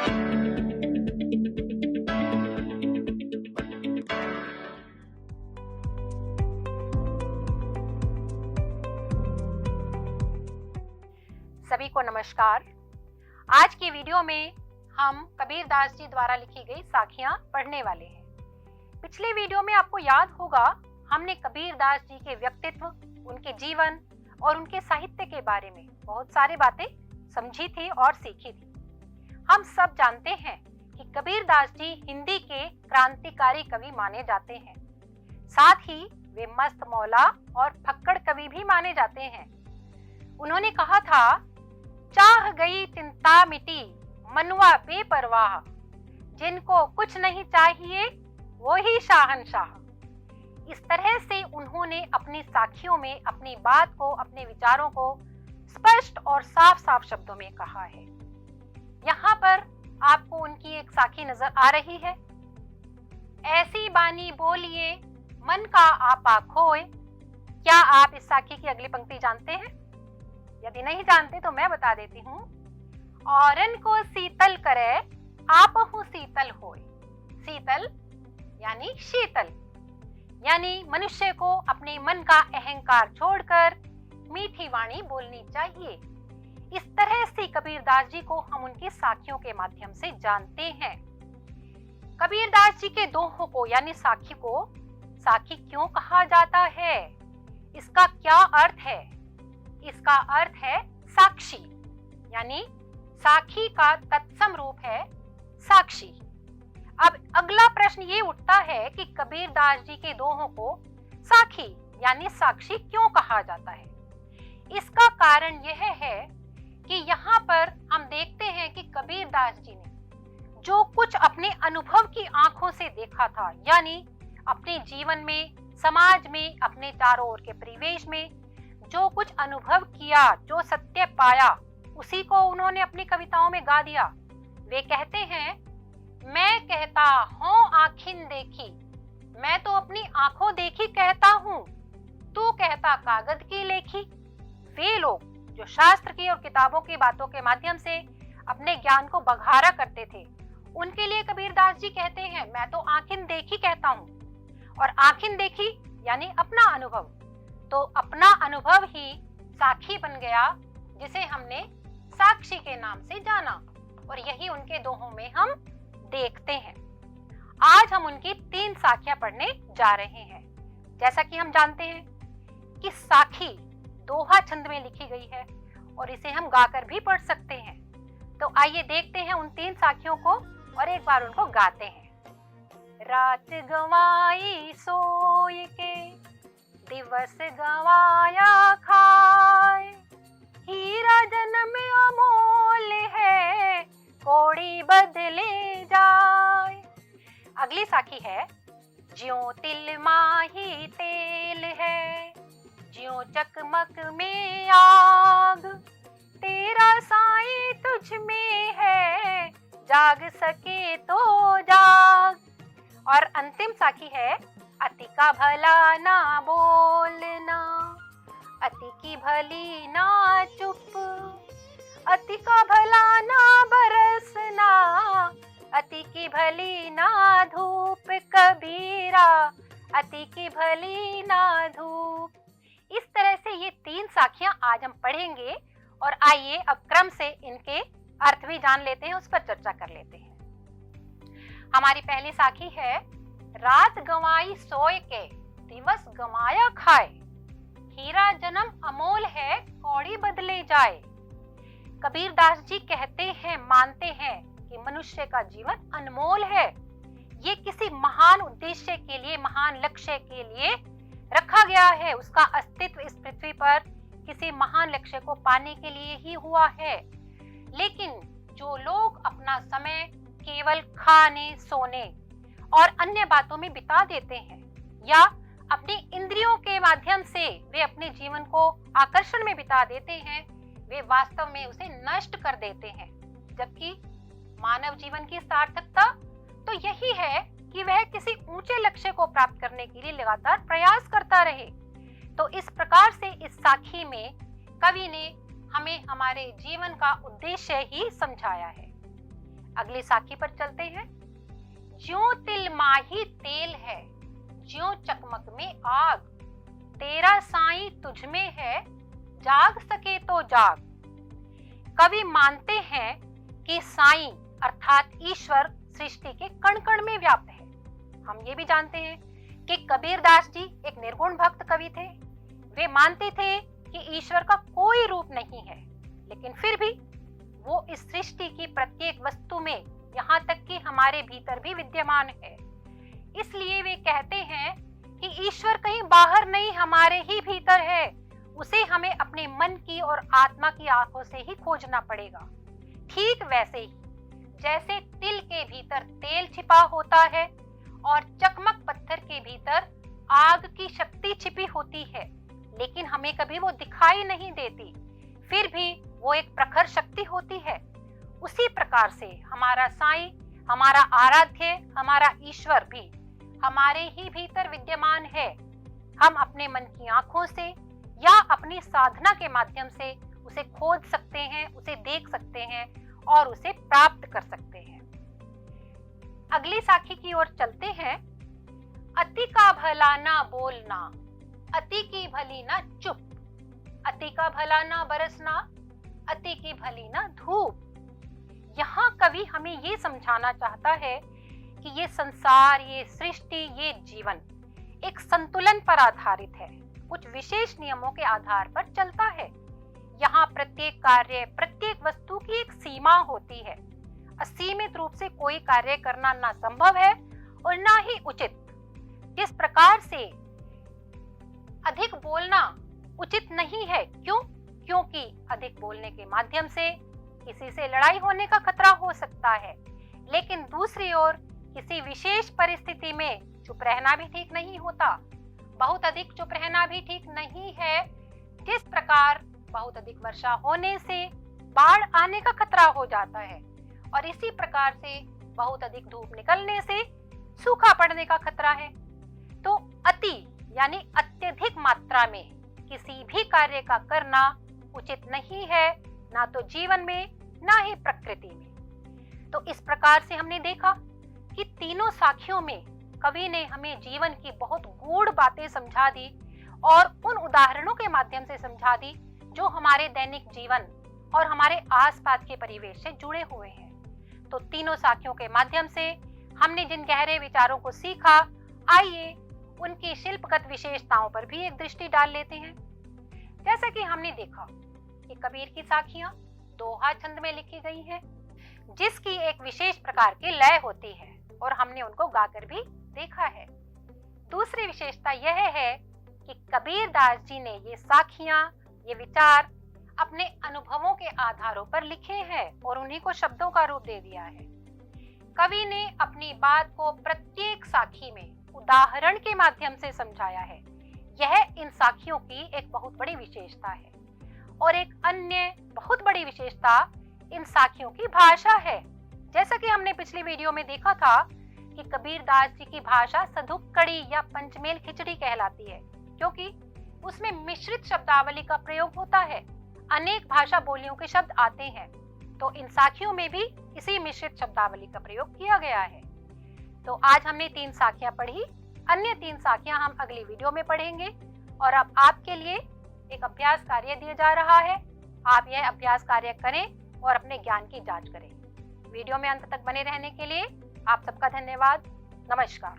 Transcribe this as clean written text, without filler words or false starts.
सभी को नमस्कार। आज की वीडियो में हम कबीर दास जी द्वारा लिखी गई साखियां पढ़ने वाले हैं। पिछले वीडियो में आपको याद होगा हमने कबीर दास जी के व्यक्तित्व, उनके जीवन और उनके साहित्य के बारे में बहुत सारी बातें समझी थी और सीखी थी। हम सब जानते हैं कि कबीर दास जी हिंदी के क्रांतिकारी कवि माने जाते हैं। साथ ही वे मस्त मौला और फक्कड़ कवि भी माने जाते हैं। उन्होंने कहा था, चाह गई चिंता मिटी मनुआ बेपरवाह, जिनको कुछ नहीं चाहिए वो ही शाहनशाह। इस तरह से उन्होंने अपनी साखियों में अपनी बात को, अपने विचारों को स्पष्ट और साफ साफ शब्दों में कहा है। यहाँ पर आपको उनकी एक साखी नजर आ रही है। ऐसी बानी बोलिए मन का आपा खोए। क्या आप इस साखी की अगली पंक्ति जानते हैं? यदि नहीं जानते तो मैं बता देती हूँ। औरन को शीतल करे आपहु शीतल होए। शीतल यानी शीतल, यानी मनुष्य को अपने मन का अहंकार छोड़कर मीठी वाणी बोलनी चाहिए। इस तरह से कबीर दास जी को हम उनकी साखियों के माध्यम से जानते हैं। कबीर दास जी के दोहों को यानी साखी को साखी क्यों कहा जाता है? इसका क्या अर्थ है? इसका अर्थ है साक्षी, यानी साखी का तत्सम रूप है साक्षी। अब अगला प्रश्न ये उठता है कि कबीर दास जी के दोहों को साखी यानी साक्षी क्यों कहा जाता है? इसका कारण यह है कि यहाँ पर हम देखते हैं कि कबीर दास जी ने जो कुछ अपने अनुभव की आंखों से देखा था, यानी अपने जीवन में, समाज में, अपने चारों ओर के परिवेश में जो कुछ अनुभव किया, जो सत्य पाया, उसी को उन्होंने अपनी कविताओं में गा दिया। वे कहते हैं, मैं कहता हूँ आँखिन देखी, मैं तो अपनी आंखों देखी कहता हूँ, तू कहता कागज की लेखी। वे लोग जो शास्त्र की और किताबों की बातों के माध्यम से अपने ज्ञान को बघारा करते थे, उनके लिए कबीर दास जी कहते हैं, मैं तो आँखिन देखी कहता हूँ। और आँखिन देखी यानी अपना अनुभव, तो अपना अनुभव ही साखी बन गया, जिसे हमने साक्षी के नाम से जाना, और यही उनके दोहों में हम देखते हैं। आज हम उनकी 3 साखियां पढ़ने जा रहे हैं। जैसा कि हम जानते हैं कि साखी दोहा छंद में लिखी गई है और इसे हम गाकर भी पढ़ सकते हैं। तो आइए देखते हैं उन 3 साखियों को और एक बार उनको गाते हैं। रात गंवाई सोई के, दिवस गंवाया खाए, हीरा जन्म अमोल है, कौड़ी बदले जाए। अगली साखी है, ज्यों तिल माही तेल है, ज्यों चकमक में आग, तेरा साई तुझ में है, जाग सके तो जाग। और अंतिम साखी है, अति का भला ना बोलना, अति की भली ना चुप, अति का भला ना बरसना, अति की भली ना धूप। कबीरा अति की भली ना धूप। इस तरह से ये 3 साखियां आज हम पढ़ेंगे और आइए अब क्रम से इनके अर्थ भी जान लेते हैं, उस पर चर्चा कर लेते हैं। हमारी पहली साखी है, रात गंवाई सोए के, दिवस गंवाया खाए, हीरा जन्म अमोल है, कौड़ी बदले जाए। कबीर दास जी कहते हैं, मानते हैं कि मनुष्य का जीवन अनमोल है। ये किसी महान उद्देश्य के लिए, महान लक्ष्य के लिए रखा गया है। उसका अस्तित्व इस पृथ्वी पर किसी महान लक्ष्य को पाने के लिए ही हुआ है। लेकिन जो लोग अपना समय केवल खाने, सोने और अन्य बातों में बिता देते हैं, या अपनी इंद्रियों के माध्यम से वे अपने जीवन को आकर्षण में बिता देते हैं, वे वास्तव में उसे नष्ट कर देते हैं। जबकि मानव जीवन की सार्थकता तो यही है कि वह किसी ऊंचे लक्ष्य को प्राप्त करने के लिए लगातार प्रयास करता रहे। तो इस प्रकार से इस साखी में कवि ने हमें हमारे जीवन का उद्देश्य ही समझाया है। अगली साखी पर चलते हैं। ज्यों तिल माही तेल है, ज्यों चकमक में आग, तेरा साईं तुझ में है, जाग सके तो जाग। कवि मानते हैं कि साईं अर्थात ईश्वर सृष्टि के कण कण में व्याप्त है। हम ये भी जानते हैं कि कबीरदास जी एक निर्गुण भक्त कवि थे। वे मानते थे कि ईश्वर का कोई रूप नहीं है, लेकिन फिर भी वो इस सृष्टि की प्रत्येक वस्तु में, यहाँ तक कि हमारे भीतर भी विद्यमान है। इसलिए वे कहते हैं कि ईश्वर कहीं बाहर नहीं, हमारे ही भीतर है। उसे हमें अपने मन की और आत्मा की आंखों से ही खोजना पड़ेगा। ठीक वैसे ही जैसे तिल के भीतर तेल छिपा होता है और चकमक पत्थर के भीतर आग की शक्ति छिपी होती है, लेकिन हमें कभी वो दिखाई नहीं देती, फिर भी वो एक प्रखर शक्ति होती है। उसी प्रकार से हमारा साईं, हमारा आराध्य, हमारा ईश्वर भी हमारे ही भीतर विद्यमान है। हम अपने मन की आंखों से या अपनी साधना के माध्यम से उसे खोज सकते हैं, उसे देख सकते हैं और उसे प्राप्त कर सकते हैं। अगली साखी की ओर चलते हैं। अति का भला ना बोलना, अति की भली ना चुप, अति का भला ना बरसना, अति की भली ना धूप। यहाँ कवि हमें ये समझाना चाहता है कि ये संसार, ये सृष्टि, ये जीवन एक संतुलन पर आधारित है, कुछ विशेष नियमों के आधार पर चलता है। यहाँ प्रत्येक कार्य, प्रत्येक वस्तु की एक सीमा होती है। असीमित रूप से कोई कार्य करना ना संभव है और ना ही उचित। जिस प्रकार से अधिक बोलना उचित नहीं है, क्यों? क्योंकि अधिक बोलने के माध्यम से किसी से लड़ाई होने का खतरा हो सकता है, लेकिन दूसरी ओर किसी विशेष परिस्थिति में चुप रहना भी ठीक नहीं होता। बहुत अधिक चुप रहना भी ठीक नहीं है। जिस प्रकार बहुत अधिक वर्षा होने से बाढ़ आने का खतरा हो जाता है और इसी प्रकार से बहुत अधिक धूप निकलने से सूखा पड़ने का खतरा है। तो अति यानी अत्यधिक मात्रा में किसी भी कार्य का करना उचित नहीं है, ना तो जीवन में ना ही प्रकृति में। तो इस प्रकार से हमने देखा कि तीनों साखियों में कवि ने हमें जीवन की बहुत गूढ़ बातें समझा दी और उन उदाहरणों के माध्यम से समझा दी जो हमारे दैनिक जीवन और हमारे आसपास के परिवेश से जुड़े हुए हैं। तो तीनों साखियों के माध्यम से हमने जिन गहरे विचारों को सीखा, आइए उनकी शिल्पगत विशेषताओं पर भी एक दृष्टि डाल लेते हैं। जैसा कि हमने देखा कि कबीर की साखियां दोहा छंद में लिखी गई हैं, जिसकी एक विशेष प्रकार की लय होती है और हमने उनको गाकर भी देखा है। दूसरी विशेषता यह है कि कबीरदास जी ने ये साखियां, ये विचार अपने अनुभवों के आधारों पर लिखे हैं और उन्हीं को शब्दों का रूप दे दिया है। कवि ने अपनी बात को प्रत्येक साखी में उदाहरण के माध्यम से समझाया है। यह इन साखियों की एक बहुत बड़ी विशेषता है। और एक अन्य बहुत बड़ी विशेषता इन साखियों की भाषा है। जैसा कि हमने पिछली वीडियो में देखा था कि कबीरदास जी की भाषा सधुक कड़ी या पंचमेल खिचड़ी कहलाती है, क्योंकि उसमें मिश्रित शब्दावली का प्रयोग होता है। अनेक भाषा बोलियों के शब्द आते हैं, तो इन साखियों में भी इसी मिश्रित शब्दावली का प्रयोग किया गया है। तो आज हमने 3 साखियां पढ़ी, अन्य 3 साखियां हम अगली वीडियो में पढ़ेंगे। और अब आपके लिए एक अभ्यास कार्य दिया जा रहा है। आप यह अभ्यास कार्य करें और अपने ज्ञान की जांच करें। वीडियो में अंत तक बने रहने के लिए आप सबका धन्यवाद। नमस्कार।